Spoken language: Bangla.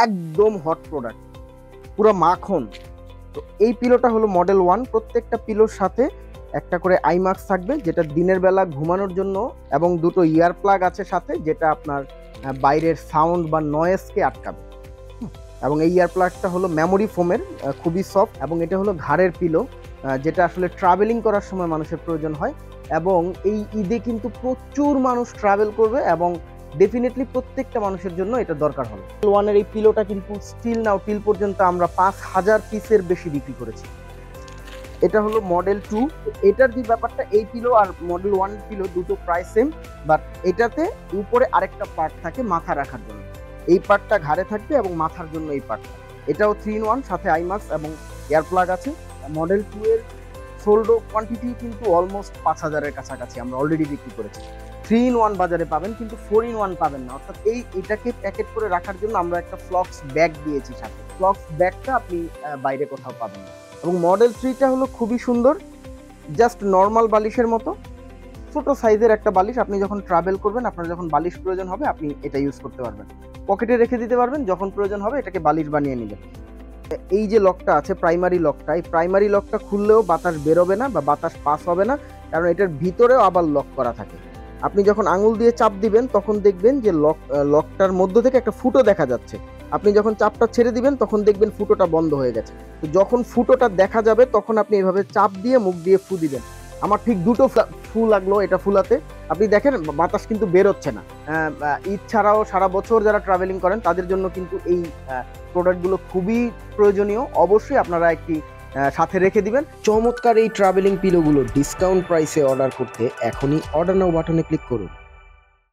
একদম হট প্রোডাক্ট, পুরো মাখন। তো এই পিলোটা হলো মডেল 1। প্রত্যেকটা পিলোর সাথে একটা করে আই মাস্ক থাকবে, যেটা দিনের বেলা ঘুমানোর জন্য, এবং দুটো ইয়ার প্লাগ আছে সাথে, যেটা আপনার বাইরের সাউন্ড বা নয়েজকে আটকাবে। এবং এই ইয়ার প্লাগটা হলো মেমোরি ফোমের, খুবই সফট, এবং এটা হলো ঘাড়ের পিলো, যেটা আসলে ট্রাভেলিং করার সময় মানুষের প্রয়োজন হয়। এবং এই ঈদে কিন্তু প্রচুর মানুষ ট্রাভেল করবে, এবং ডেফিনেটলি প্রত্যেকটা মানুষের জন্য এটা দরকার হবে। ওয়ানের এই পিলোটা কিন্তু স্টিল নাও টিল পর্যন্ত আমরা 5000 পিসের বেশি বিক্রি করেছি। এটা হলো মডেল 2। এটার যে ব্যাপারটা, এই পিলো আর মডেল 1 পিলো দুটো প্রাইস সেম, বাট এটাতে উপরে আরেকটা পার্ট থাকে মাথা রাখার জন্য। এই পার্টটা ঘাড়ে থাকবে এবং মাথার জন্য এই পার্টটা। এটাও 3-in-1, সাথে আই মাস্ক এবং এয়ার প্লাগ আছে। মডেল 2 এর সোল্ড কোয়ান্টিটি কিন্তু অলমোস্ট 5000-এর কাছাকাছি আমরা অলরেডি বিক্রি করেছি। 3-in-1 বাজারে পাবেন, কিন্তু 4-in-1 পাবেন না। অর্থাৎ এটাকে প্যাকেট করে রাখার জন্য আমরা একটা ফ্লক্স ব্যাগ দিয়েছি সাথে। ফ্লক্স ব্যাগটা আপনি বাইরে কোথাও পাবেন না। এবং মডেল 3টা হলো খুবই সুন্দর, জাস্ট নর্মাল বালিশের মতো, ছোট সাইজের একটা বালিশ। আপনি যখন ট্রাভেল করবেন, আপনার যখন বালিশ প্রয়োজন হবে, আপনি এটা ইউজ করতে পারবেন, পকেটে রেখে দিতে পারবেন, যখন প্রয়োজন হবে এটাকে বালিশ বানিয়ে নেবেন। এই যে লকটা আছে, প্রাইমারি লকটা, এই প্রাইমারি লকটা খুললেও বাতাস বেরোবে না বা বাতাস পাস হবে না, কারণ এটার ভিতরেও আবার লক করা থাকে। আপনি যখন আঙুল দিয়ে চাপ দিবেন, তখন দেখবেন যে লকটার মধ্য থেকে একটা ফুটো দেখা যাচ্ছে। আপনি যখন চাপটা ছেড়ে দিবেন, তখন দেখবেন ফুটোটা বন্ধ হয়ে গেছে। তো যখন ফুটোটা দেখা যাবে, তখন আপনি এভাবে চাপ দিয়ে মুখ দিয়ে ফু দিবেন। আমার ঠিক দুটো ফু লাগলো এটা ফুলাতে। আপনি দেখেন বাতাস কিন্তু বেরোচ্ছে না। ঈদ ছাড়াও সারা বছর যারা ট্রাভেলিং করেন, তাদের জন্য কিন্তু এই প্রোডাক্টগুলো খুবই প্রয়োজনীয়। অবশ্যই আপনারা একটি সাথে রেখে দিবেন। চমৎকার এই ট্রাভেলিং পিলোগুলো ডিসকাউন্ট প্রাইসে অর্ডার করতে এখনই অর্ডার নাও বাটনে ক্লিক করুন।